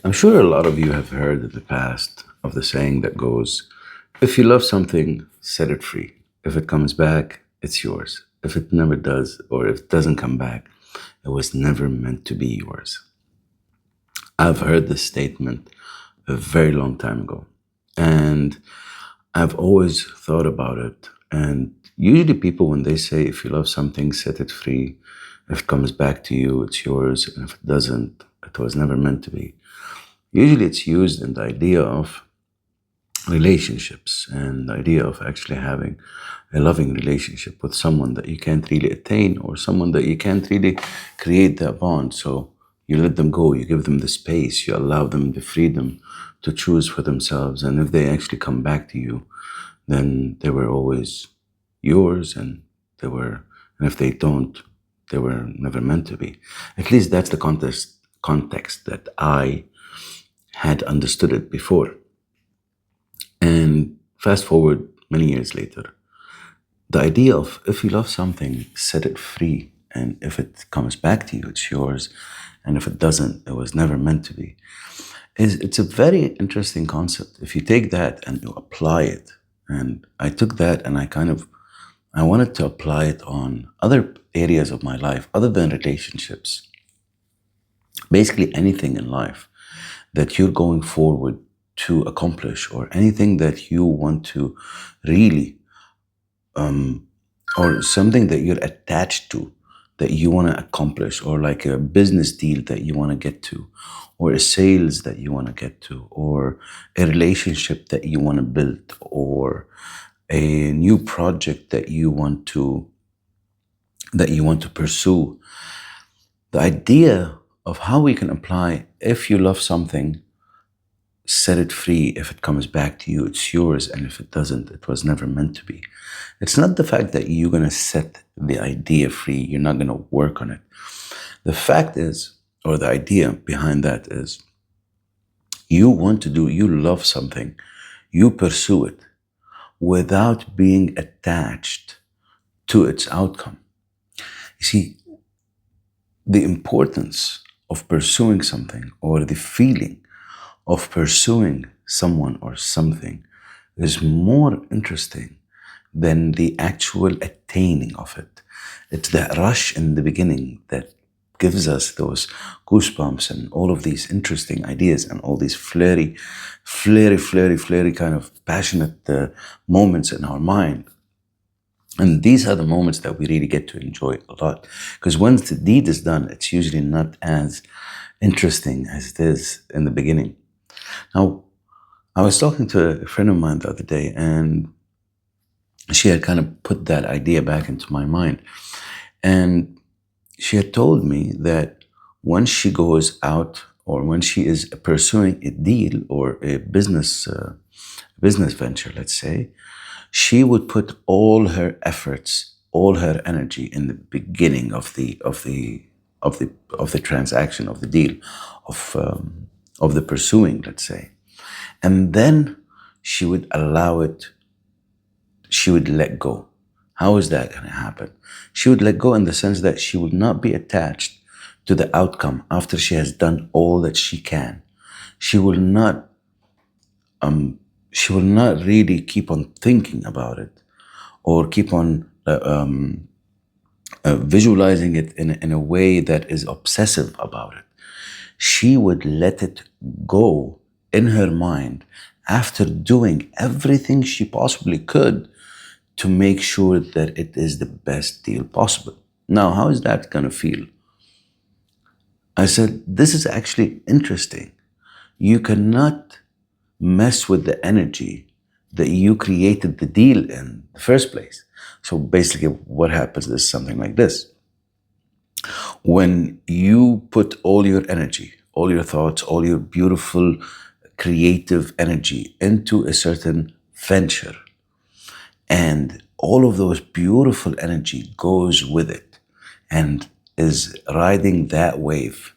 I'm sure a lot of you have heard in the past of the saying that goes, if you love something, set it free. If it comes back, it's yours. If it never does, or if it doesn't come back, it was never meant to be yours. I've heard this statement a very long time ago, and I've always thought about it. And usually, people, when they say, if you love something, set it free. If it comes back to you, it's yours. And if it doesn't, it was never meant to be. Usually, it's used in the idea of relationships and the idea of actually having a loving relationship with someone that you can't really attain or someone that you can't really create that bond. So you let them go, you give them the space, you allow them the freedom to choose for themselves. And if they actually come back to you, then they were always yours, and if they don't, they were never meant to be. At least that's the context that I had understood it before. And fast forward many years later, the idea of if you love something, set it free. And if it comes back to you, it's yours. And if it doesn't, it was never meant to be. It's a very interesting concept. If you take that and you apply it, and I took that and I wanted to apply it on other areas of my life other than relationships. Basically anything in life that you're going forward to accomplish, or anything that you want to really, or something that you're attached to that you want to accomplish, or like a business deal that you want to get to, or a sales that you want to get to, or a relationship that you want to build, or a new project that you want to pursue. The idea of how we can apply, if you love something, set it free. If it comes back to you, it's yours. And if it doesn't, it was never meant to be. It's not the fact that you're going to set the idea free, you're not going to work on it. The fact is, or the idea behind that is, you love something, you pursue it without being attached to its outcome. You see, the importance of pursuing something, or the feeling of pursuing someone or something, is more interesting than the actual attaining of it. It's that rush in the beginning that gives us those goosebumps and all of these interesting ideas and all these flary kind of passionate moments in our mind. And these are the moments that we really get to enjoy a lot. Because once the deed is done, it's usually not as interesting as it is in the beginning. Now, I was talking to a friend of mine the other day, and she had kind of put that idea back into my mind. And she had told me that when she goes out, or when she is pursuing a deal or a business venture, let's say, she would put all her efforts, all her energy in the beginning of the transaction, of the deal, of the pursuing, let's say, and then she would allow it. She would let go. How is that going to happen? She would let go in the sense that she would not be attached to the outcome after she has done all that she can. She will not. She will not really keep on thinking about it, or keep on visualizing it in a way that is obsessive about it. She would let it go in her mind after doing everything she possibly could to make sure that it is the best deal possible. Now, how is that going to feel? I said, this is actually interesting. You cannot mess with the energy that you created the deal in the first place. So basically, what happens is something like this. When you put all your energy, all your thoughts, all your beautiful creative energy into a certain venture, and all of those beautiful energy goes with it and is riding that wave,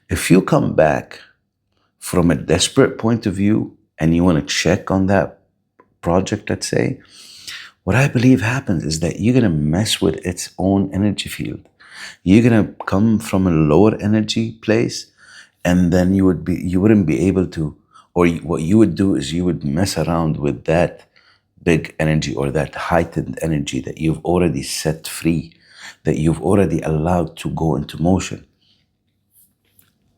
if you come back from a desperate point of view and you want to check on that project, let's say, what I believe happens is that you're going to mess with its own energy field. You're going to come from a lower energy place, and then you wouldn't be able to, or what you would do is you would mess around with that big energy or that heightened energy that you've already set free, that you've already allowed to go into motion.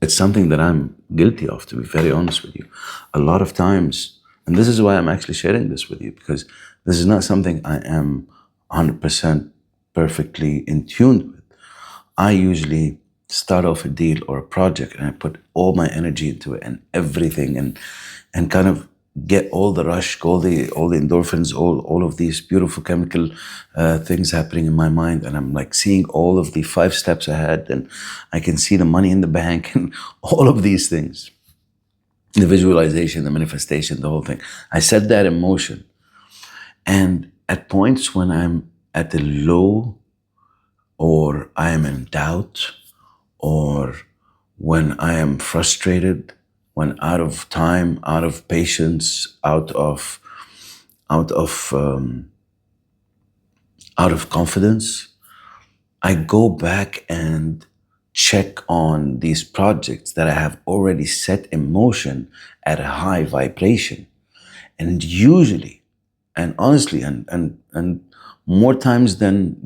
It's something that I'm guilty of, to be very honest with you. A lot of times, and this is why I'm actually sharing this with you, because this is not something I am 100% perfectly in tune with. I usually start off a deal or a project and I put all my energy into it and everything, and kind of get all the rush, all the endorphins, all of these beautiful chemical things happening in my mind, and I'm like seeing all of the 5 steps ahead, and I can see the money in the bank and all of these things, the visualization, the manifestation, the whole thing. I set that in motion, and at points when I'm at a low, or I am in doubt, or when I am frustrated, when out of time, out of patience, out of confidence, I go back and check on these projects that I have already set in motion at a high vibration. And usually, and honestly, and more times than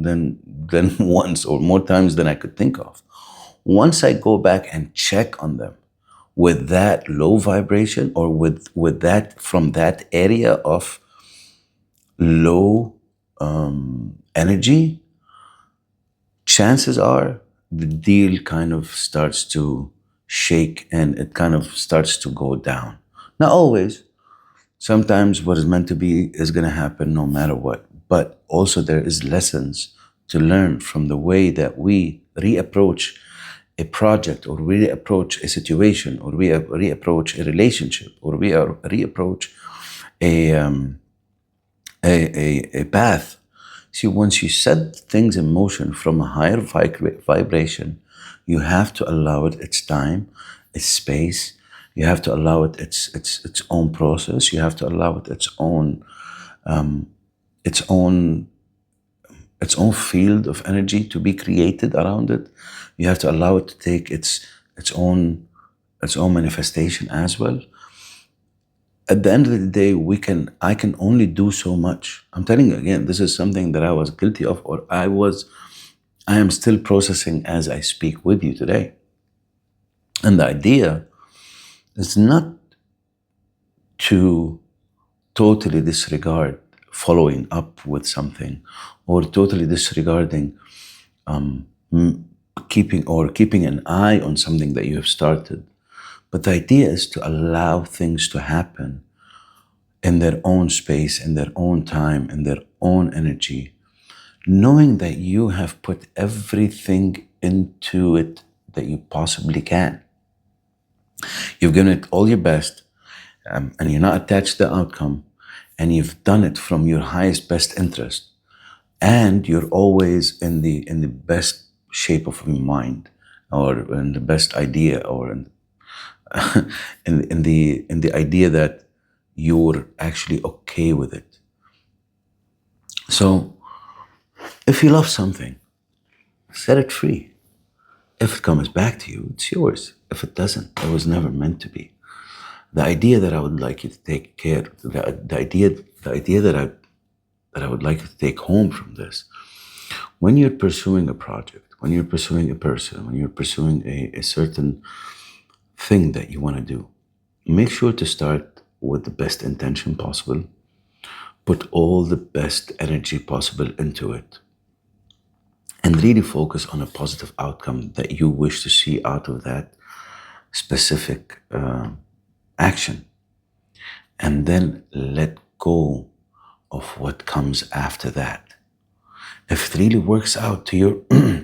once, or more times than I could think of, once I go back and check on them with that low vibration, or with that, from that area of low energy, chances are the deal kind of starts to shake and it kind of starts to go down. Not always. Sometimes what is meant to be is going to happen no matter what. But also there is lessons to learn from the way that we reapproach a project, or we reapproach a situation, or we reapproach a relationship, or we reapproach a path. See, once you set things in motion from a higher vibration, you have to allow it its time, its space. You have to allow it its own process. You have to allow it its own its own its own field of energy to be created around it. You have to allow it to take its own manifestation as well. At the end of the day, I can only do so much. I'm telling you again, this is something that I was guilty of, or I am still processing as I speak with you today. And the idea is not to totally disregard following up with something, or totally disregarding keeping an eye on something that you have started. But the idea is to allow things to happen in their own space, in their own time, in their own energy, knowing that you have put everything into it that you possibly can. You've given it all your best, and you're not attached to the outcome, and you've done it from your highest best interest, and you're always in the best shape of your mind, or in the best idea, or in the idea that you're actually okay with it. So if you love something, set it free. If it comes back to you, it's yours. If it doesn't, it was never meant to be. The idea that I would like you to take care, the idea that I would like you to take home from this, when you're pursuing a project, when you're pursuing a person, when you're pursuing a certain thing that you want to do, make sure to start with the best intention possible. Put all the best energy possible into it, and really focus on a positive outcome that you wish to see out of that specific action. And then let go of what comes after that. If it really works out to your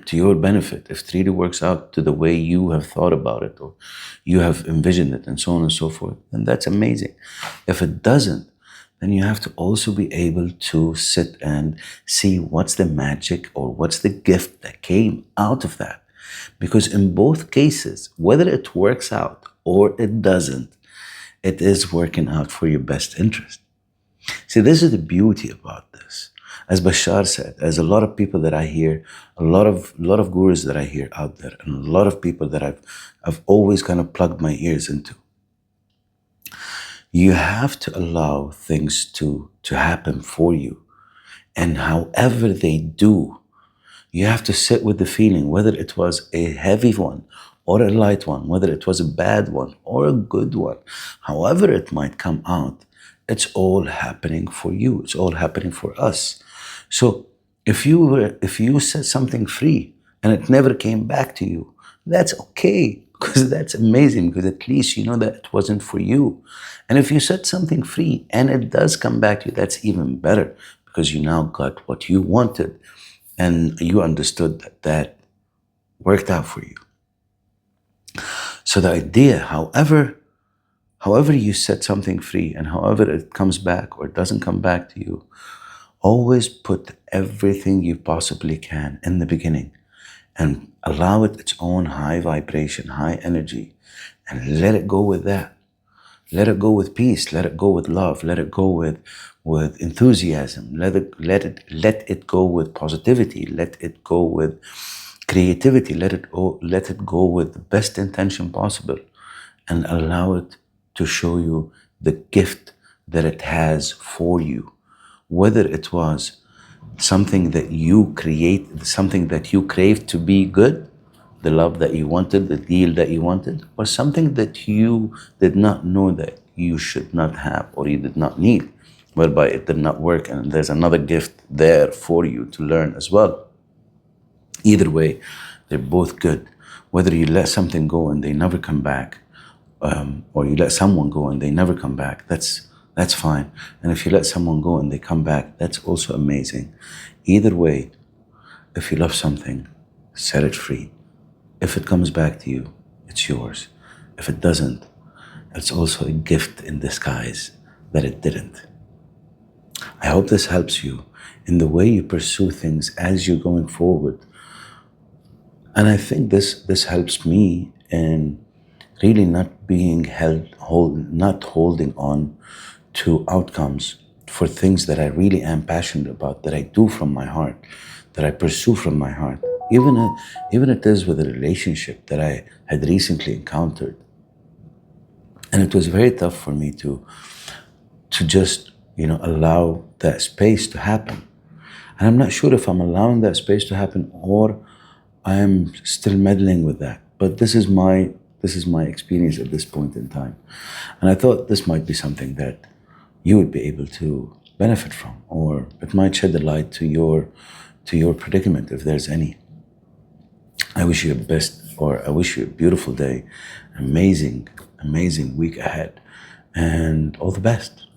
to your benefit, if it really works out to the way you have thought about it, or you have envisioned it, and so on and so forth, then that's amazing. If it doesn't, then you have to also be able to sit and see what's the magic, or what's the gift that came out of that. Because in both cases, whether it works out or it doesn't, it is working out for your best interest. See, this is the beauty about this. As Bashar said, as a lot of people that I hear, a lot of gurus that I hear out there, and a lot of people that I've always kind of plugged my ears into. You have to allow things to happen for you. And however they do, you have to sit with the feeling, whether it was a heavy one or a light one, whether it was a bad one or a good one, however it might come out, it's all happening for you. It's all happening for us. So if you set something free and it never came back to you, that's okay, because that's amazing, because at least you know that it wasn't for you. And if you set something free and it does come back to you, that's even better, because you now got what you wanted and you understood that that worked out for you. So the idea, however you set something free and however it comes back or it doesn't come back to you, always put everything you possibly can in the beginning and allow it its own high vibration, high energy, and let it go with that. Let it go with peace. Let it go with love. Let it go with enthusiasm. Let it go with positivity. Let it go with creativity. Let it go with the best intention possible, and allow it to show you the gift that it has for you. Whether it was something that you create, something that you craved to be good, the love that you wanted, the deal that you wanted, or something that you did not know that you should not have or you did not need, whereby it did not work and there's another gift there for you to learn as well. Either way, they're both good. Whether you let something go and they never come back, or you let someone go and they never come back, that's fine. And if you let someone go and they come back, that's also amazing. Either way, if you love something, set it free. If it comes back to you, it's yours. If it doesn't, it's also a gift in disguise that it didn't. I hope this helps you in the way you pursue things as you're going forward. And I think this helps me in really not being not holding on to outcomes for things that I really am passionate about, that I do from my heart, that I pursue from my heart. Even it is with a relationship that I had recently encountered. And it was very tough for me to just, allow that space to happen. And I'm not sure if I'm allowing that space to happen or I am still meddling with that. But this is my experience at this point in time. And I thought this might be something that you would be able to benefit from, or it might shed the light to your predicament if there's any. I wish you the best, or I wish you a beautiful day, amazing, amazing week ahead, and all the best.